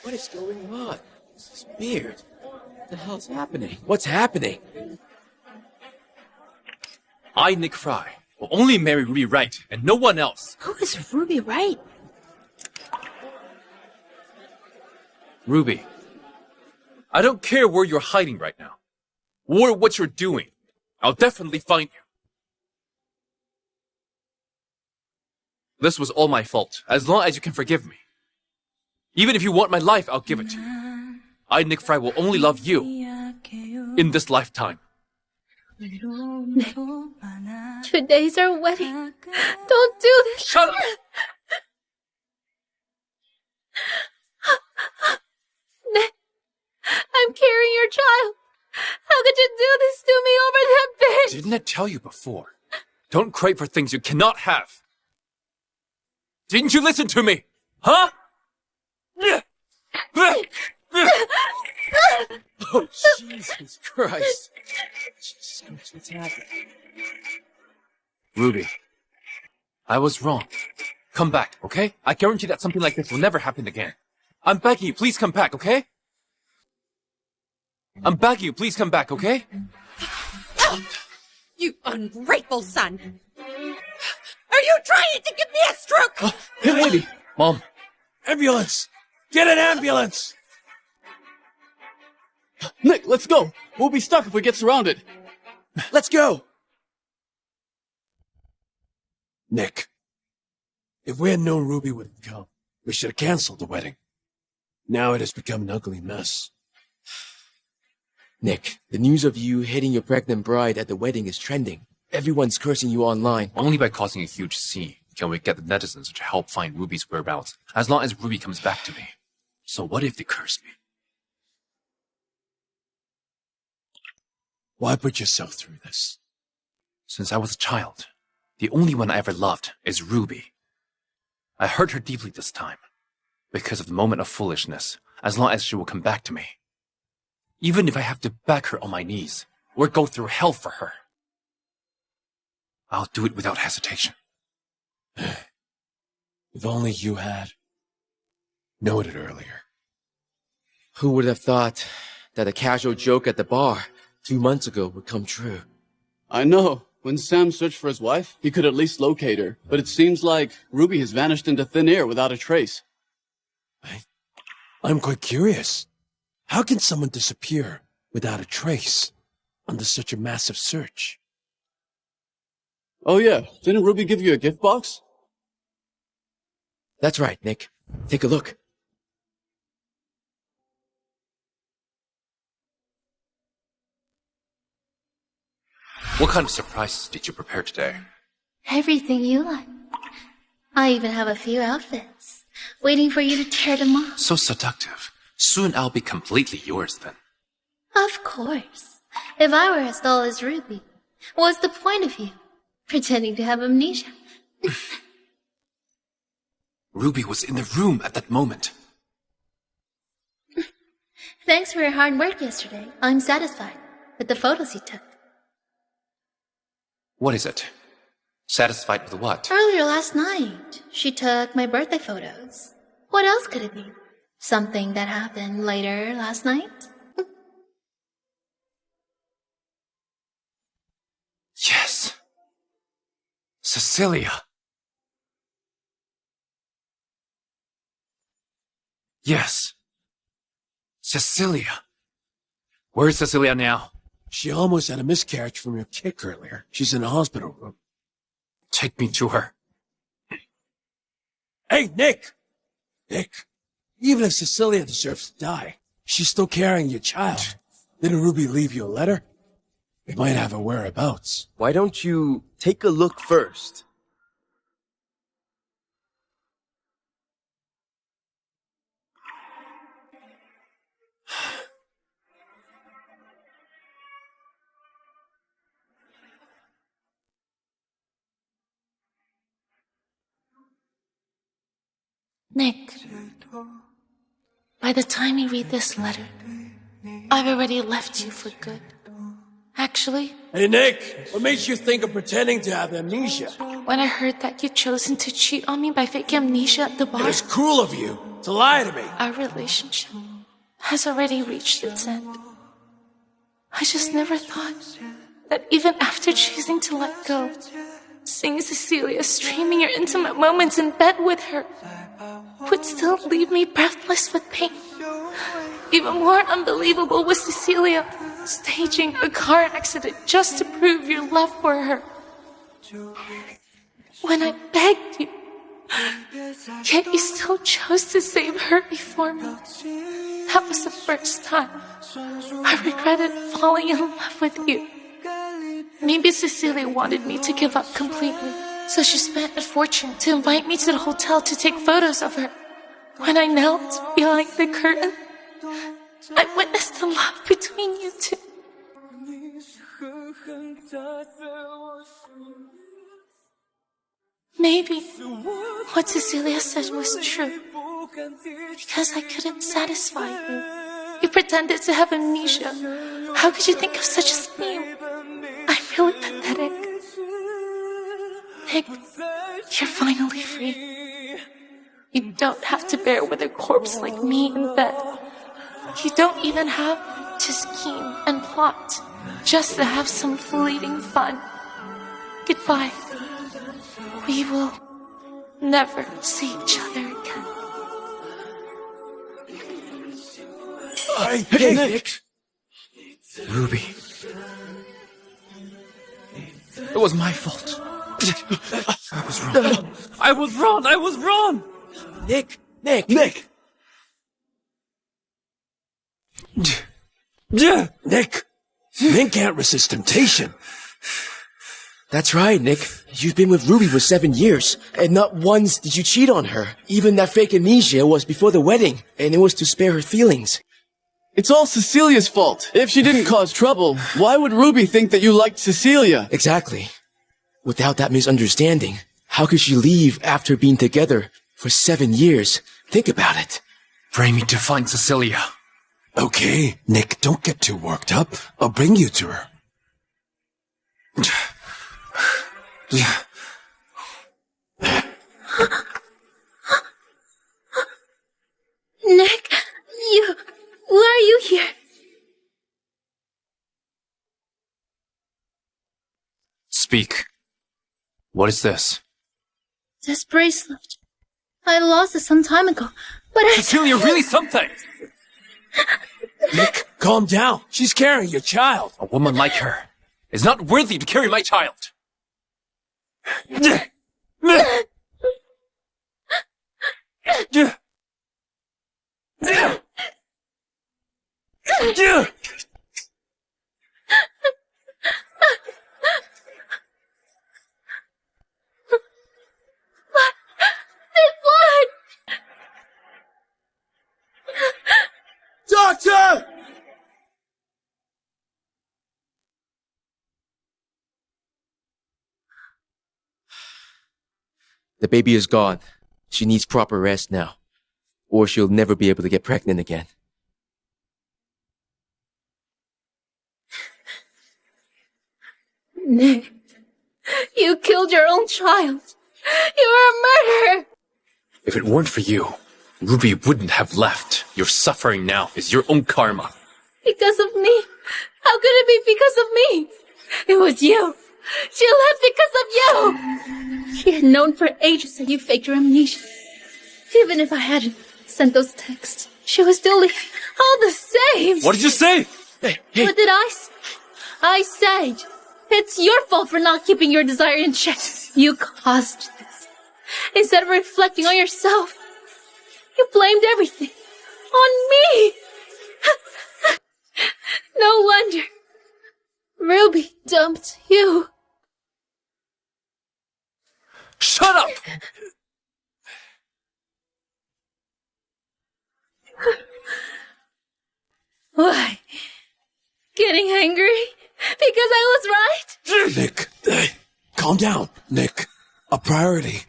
B: What is going on? This is weird. What the hell's happening? What's happening?
C: I, Nick Fry, will only marry Ruby Wright and no one else.
I: Who is Ruby Wright?
C: Ruby, I don't care where you're hiding right now, or what you're doing. I'll definitely find you. This was all my fault, as long as you can forgive me. Even if you want my life, I'll give it to you. I, Nick Fry, will only love you in this lifetime.
D: Nick, today's our wedding. Don't do this.
C: Shut up!
A: Nick, I'm carrying your child. How could you do this to me over that bed?
C: Didn't I tell you before? Don't crave for things you cannot have. Didn't you listen to me? Huh?
B: Oh, Jesus Christ. Jesus Christ, what's happening?
C: Ruby, I was wrong. Come back, okay? I guarantee that something like this will never happen again. I'm begging you, please come back, okay? I'm begging you, please come back, okay?
O: You ungrateful son! Are you trying to give me a stroke?
B: Hey, lady.
C: Mom.
B: Ambulance! Get an ambulance!
M: Nick, let's go. We'll be stuck if we get surrounded.
B: Let's go! Nick, if we had known Ruby would have come, we should have canceled the wedding. Now it has become an ugly mess.
E: Nick, the news of you hitting your pregnant bride at the wedding is trending. Everyone's cursing you online.
C: Only by causing a huge scene can we get the netizens to help find Ruby's whereabouts, as long as Ruby comes back to me. So what if they curse me?
B: Why put yourself through this?
C: Since I was a child, the only one I ever loved is Ruby. I hurt her deeply this time, because of the moment of foolishness, as long as she will come back to me. Even if I have to beg her on my knees, or go through hell for her, I'll do it without hesitation.
B: If only you had known it earlier.
E: Who would have thought that a casual joke at the bar 2 months ago would come true?
M: I know. When Sam searched for his wife, he could at least locate her. But it seems like Ruby has vanished into thin air without a trace.
B: I'm quite curious. How can someone disappear without a trace under such a massive search?
M: Oh yeah, didn't Ruby give you a gift box?
E: That's right, Nick. Take a look.
C: What kind of surprises did you prepare today?
D: Everything you like. I even have a few outfits, waiting for you to tear them off.
C: So seductive. Soon I'll be completely yours then.
D: Of course. If I were as dull as Ruby, what's the point of you pretending to have amnesia?
C: Ruby was in the room at that moment.
D: Thanks for your hard work yesterday. I'm satisfied with the photos you took.
C: What is it? Satisfied with what?
D: Earlier last night, she took my birthday photos. What else could it be? Something that happened later last night?
C: Yes. Cecilia. Yes. Cecilia. Where's Cecilia now?
B: She almost had a miscarriage from your kick earlier. She's in the hospital room.
C: Take me to her.
B: Hey, Nick! Nick, even if Cecilia deserves to die, she's still carrying your child. Didn't Ruby leave you a letter? We might have her whereabouts.
E: Why don't you take a look first?
A: Nick, by the time you read this letter, I've already left you for good. Actually,
B: Hey, Nick, what makes you think of pretending to have amnesia?
A: when I heard that you'd chosen to cheat on me by faking amnesia at the
B: It
A: bar,
B: was cruel of you to lie to me.
A: our relationship has already reached its end. I just never thought that even after choosing to let go, seeing Cecilia streaming your intimate moments in bed with her would still leave me breathless with pain. Even more unbelievable was Cecilia staging a car accident just to prove your love for her. When I begged you, yet you still chose to save her before me. That was the first time I regretted falling in love with you. Maybe Cecilia wanted me to give up completely, so she spent a fortune to invite me to the hotel to take photos of her. When I knelt behind the curtain, I witnessed the love between you two. Maybe what Cecilia said was true, because I couldn't satisfy you. You pretended to have amnesia. How could you think of such a scheme? I'm really pathetic. Nick, you're finally free. You don't have to bear with a corpse like me in bed. You don't even have to scheme and plot just to have some fleeting fun. Goodbye. We will never see each other again.
B: Hey, Nick!
C: Ruby. It was my fault. I was wrong. I was wrong. I was wrong.
E: Nick!
B: Nick! Nick! Men can't resist temptation.
E: That's right, Nick. You've been with Ruby for 7 years, and not once did you cheat on her. Even that fake amnesia was before the wedding, and it was to spare her feelings.
M: It's all Cecilia's fault. If she didn't cause trouble, why would Ruby think that you liked Cecilia?
E: Exactly. Without that misunderstanding, how could she leave after being together for 7 years? Think about it.
C: Bring me to find Cecilia.
B: Okay, Nick, don't get too worked up. I'll bring you to her.
D: Nick, why are you here?
C: Speak. What is this?
D: This bracelet. I lost it some time ago, but
C: Cecilia, really something!
B: Nick, calm down. She's carrying your child.
C: A woman like her is not worthy to carry my child.
B: Doctor!
E: The baby is gone. She needs proper rest now, or she'll never be able to get pregnant again.
D: Nick, you killed your own child. You were a murderer.
C: If it weren't for you, Ruby wouldn't have left. Your suffering now is your own karma.
D: Because of me. How could it be because of me? It was you. She left because of you. She had known for ages that you faked your amnesia. Even if I hadn't sent those texts, she was still leaving all the same.
C: What did you say?
D: What did I say? I said, it's your fault for not keeping your desire in check. You caused this. Instead of reflecting on yourself, you blamed everything on me. No wonder
A: Ruby dumped you.
C: Shut up!
A: Why? Getting angry? Because I was right?
B: Nick, calm down, Nick. A priority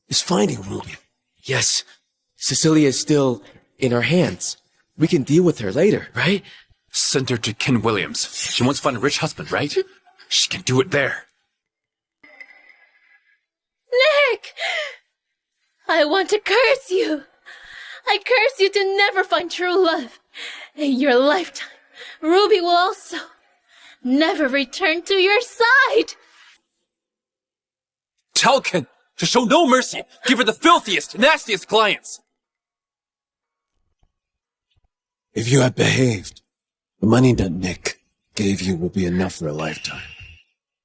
B: is finding Ruby.
E: Yes, Cecilia is still in our hands. We can deal with her later, right?
C: Send her to Ken Williams. She wants to find a rich husband, right? She can do it there.
A: Nick! I want to curse you. I curse you to never find true love. In your lifetime, Ruby will also never return to your side.
C: Tell Ken to show no mercy. Give her the filthiest, nastiest clients.
B: If you had behaved, the money that Nick gave you will be enough for a lifetime.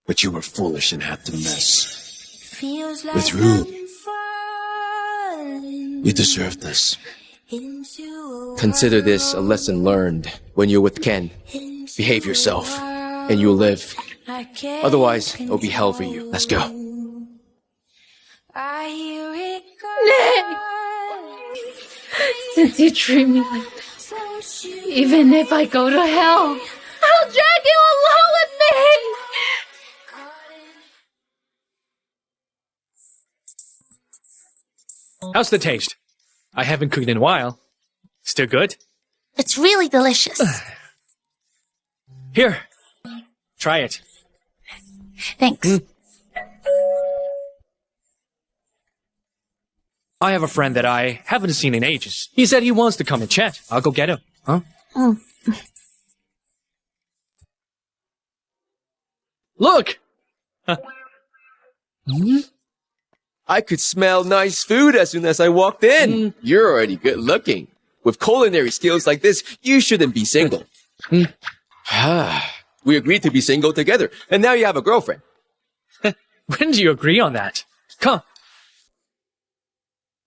B: But you were foolish and had to mess with Ruby. You deserve this.
E: Consider this a lesson learned. When you're with Ken, behave yourself, and you'll live. Otherwise, it'll be hell for you. Let's go.
A: Nick! Since you treat me like this, even if I go to hell, I'll drag you along with me!
G: How's the taste? I haven't cooked in a while. Still good?
A: It's really delicious.
G: Here, try it.
A: Thanks.
G: I have a friend that I haven't seen in ages. He said he wants to come and chat. I'll go get him. Huh? Look!
E: I could smell nice food as soon as I walked in. You're already good looking. With culinary skills like this, you shouldn't be single. We agreed to be single together, and now you have a girlfriend.
G: When do you agree on that? Come.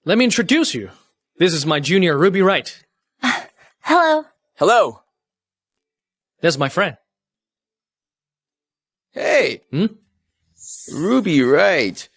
G: Let me introduce you. This is my junior Ruby Wright.
A: Hello.
E: Hello.
G: That's my friend.
E: Hey. Ruby Wright.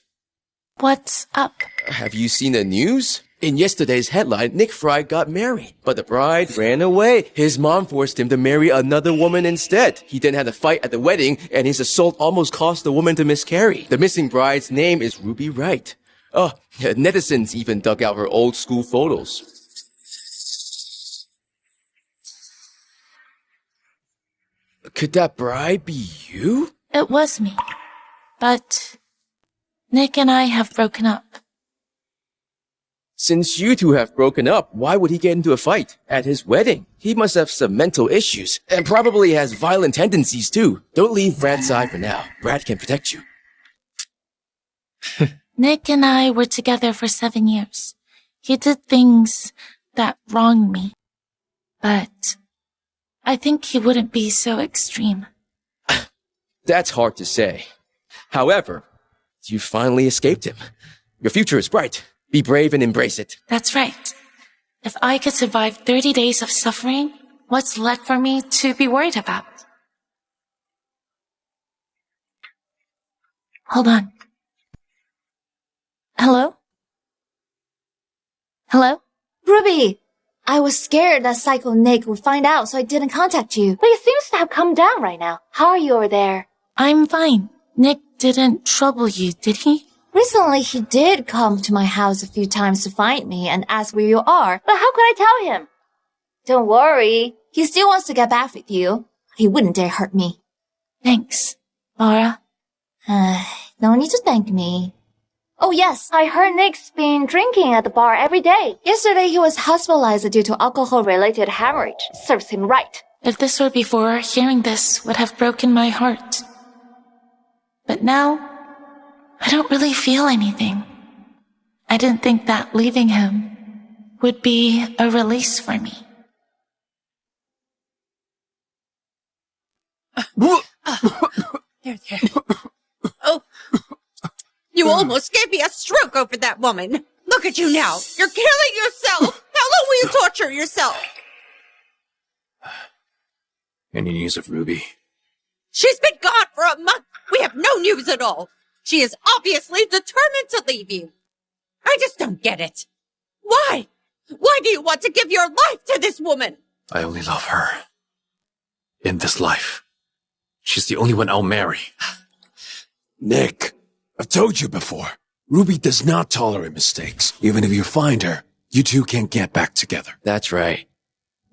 A: What's up?
E: Have you seen the news? In yesterday's headline, Nick Fry got married, but the bride ran away. His mom forced him to marry another woman instead. He then had a fight at the wedding, and his assault almost caused the woman to miscarry. The missing bride's name is Ruby Wright. Oh, netizens even dug out her old school photos. Could that bride be you?
A: It was me. But Nick and I have broken up.
E: Since you two have broken up, why would he get into a fight at his wedding? He must have some mental issues, and probably has violent tendencies too. Don't leave Brad's side for now. Brad can protect you.
A: Nick and I were together for 7 years. He did things that wronged me. But I think he wouldn't be so extreme.
E: That's hard to say. However, you finally escaped him. Your future is bright. Be brave and embrace it.
A: That's right. If I could survive 30 days of suffering, what's left for me to be worried about? Hold on. Hello? Hello?
K: Ruby! I was scared that Psycho Nick would find out, so I didn't contact you. But he seems to have calmed down right now. How are you over there?
A: I'm fine. Nick didn't trouble you, did he?
K: Recently, he did come to my house a few times to find me and ask where you are. But how could I tell him? Don't worry. He still wants to get back with you. He wouldn't dare hurt me.
A: Thanks, Laura.
K: No need to thank me. Oh yes, I heard Nick's been drinking at the bar every day. Yesterday he was hospitalized due to alcohol-related hemorrhage. Serves him right.
A: If this were before, hearing this would have broken my heart. But now, I don't really feel anything. I didn't think that leaving him would be a release for me.
O: There. Oh, you almost gave me a stroke over that woman. Look at you now. You're killing yourself. How long will you torture yourself?
C: Any news of Ruby?
O: She's been gone for a month. We have no news at all. She is obviously determined to leave you. I just don't get it. Why? Why do you want to give your life to this woman?
C: I only love her. In this life. She's the only one I'll marry.
B: Nick, I've told you before. Ruby does not tolerate mistakes. Even if you find her, you two can't get back together.
E: That's right.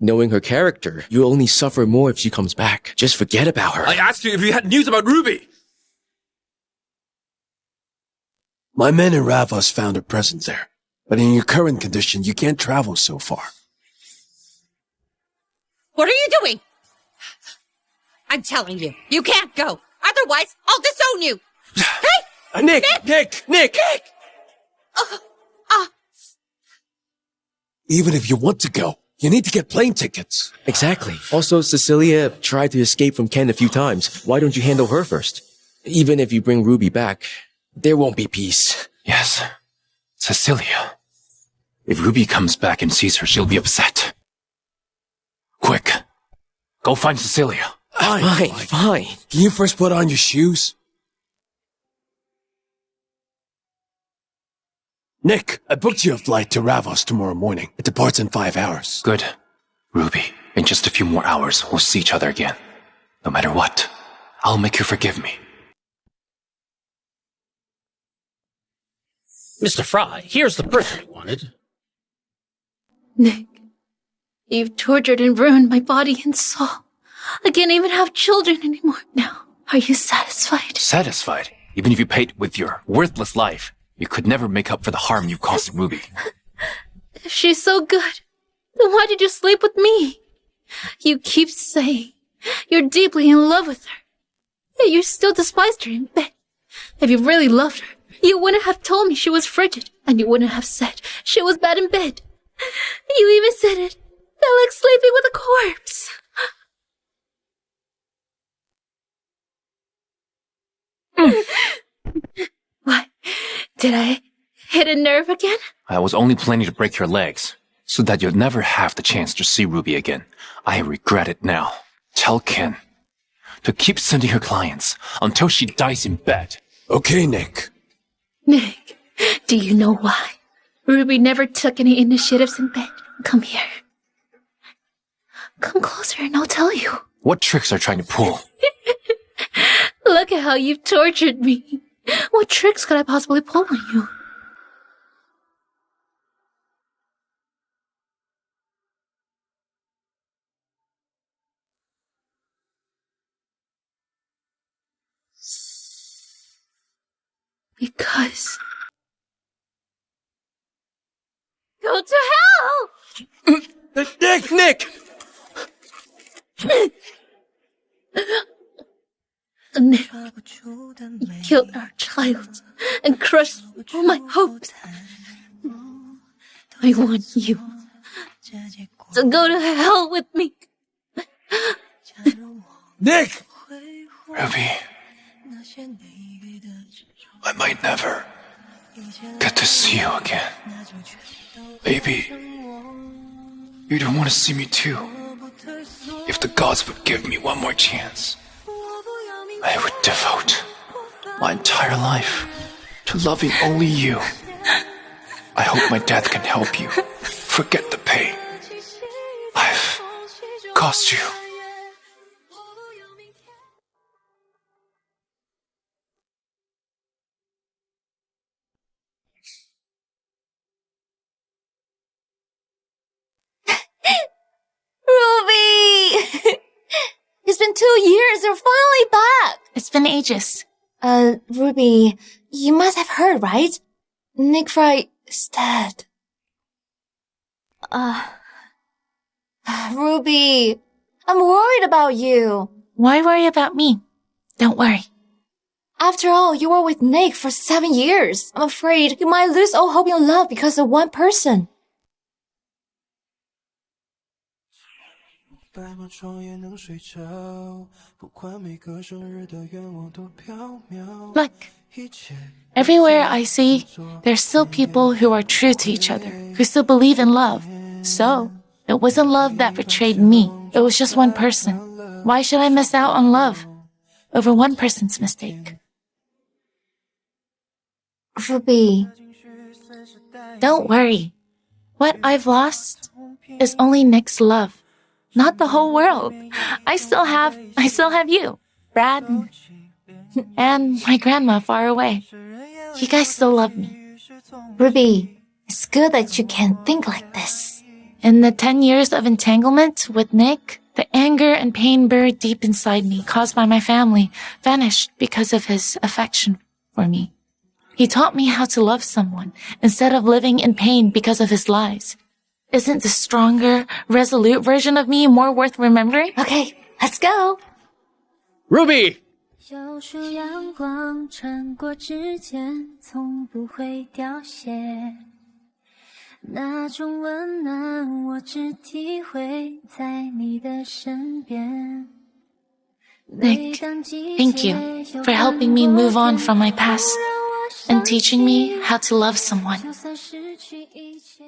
E: Knowing her character, you'll only suffer more if she comes back. Just forget about her.
C: I asked you if you had news about Ruby!
B: My men in Ravos found her present there. But in your current condition, you can't travel so far.
O: What are you doing? I'm telling you, you can't go. Otherwise, I'll disown you. Hey!
E: Nick!
B: Even if you want to go, you need to get plane tickets.
E: Exactly. Also, Cecilia tried to escape from Ken a few times. Why don't you handle her first? Even if you bring Ruby back, there won't be peace.
C: Yes. Cecilia. If Ruby comes back and sees her, she'll be upset. Quick. Go find Cecilia.
E: Fine.
B: Can you first put on your shoes? Nick, I booked you a flight to Ravos tomorrow morning. It departs in 5 hours.
C: Good. Ruby, in just a few more hours, we'll see each other again. No matter what, I'll make you forgive me.
H: Mr. Fry, here's the person you wanted.
D: Nick, you've tortured and ruined my body and soul. I can't even have children anymore now. Are you satisfied?
C: Satisfied? Even if you paid with your worthless life, you could never make up for the harm you caused Ruby.
D: If she's so good, then why did you sleep with me? You keep saying you're deeply in love with her, yet you still despised her in bed. If you really loved her, you wouldn't have told me she was frigid, and you wouldn't have said she was bad in bed. You even said it felt like sleeping with a corpse. What? Did I hit a nerve again?
C: I was only planning to break your legs, so that you'd never have the chance to see Ruby again. I regret it now. Tell Ken to keep sending her clients until she dies in bed.
B: Okay, Nick.
D: Nick, do you know why? Ruby never took any initiatives in bed. Come here. Come closer and I'll tell you.
C: What tricks are you trying to pull?
D: Look at how you've tortured me. What tricks could I possibly pull on you? Because... Go to hell!
E: Nick!
D: Nick, you killed our child and crushed all my hopes. I want you to go to hell with me.
B: Nick!
C: Ruby, I might never get to see you again. Maybe you don't want to see me too. If the gods would give me one more chance, I would devote my entire life to loving only you. I hope my death can help you forget the pain I've caused you.
K: Ruby! It's been 2 years. You're finally back.
A: It's been ages.
K: Ruby, you must have heard, right? Nick Fry is dead. Ruby, I'm worried about you.
A: Why worry about me? Don't worry.
K: After all, you were with Nick for 7 years. I'm afraid you might lose all hope in love because of one person.
A: Look, everywhere I see, there's still people who are true to each other, who still believe in love. So, it wasn't love that betrayed me. It was just one person. Why should I miss out on love? over one person's mistake.
K: Ruby,
A: Don't worry. What I've lost is only Nick's love, not the whole world. I still have you, Brad, and my grandma far away. You guys still love me.
K: Ruby, it's good that you can think like this.
A: In the 10 years of entanglement with Nick, the anger and pain buried deep inside me, caused by my family, vanished because of his affection for me. He taught me how to love someone instead of living in pain because of his lies. Isn't the stronger, resolute version of me more worth remembering?
K: Okay, let's go.
G: Ruby!
N: 小树阳光穿过指尖，从不会凋谢。那种温暖，我只体会在你的身边。
A: Nick, thank you for helping me move on from my past and teaching me how to love someone.
N: 就算失去一切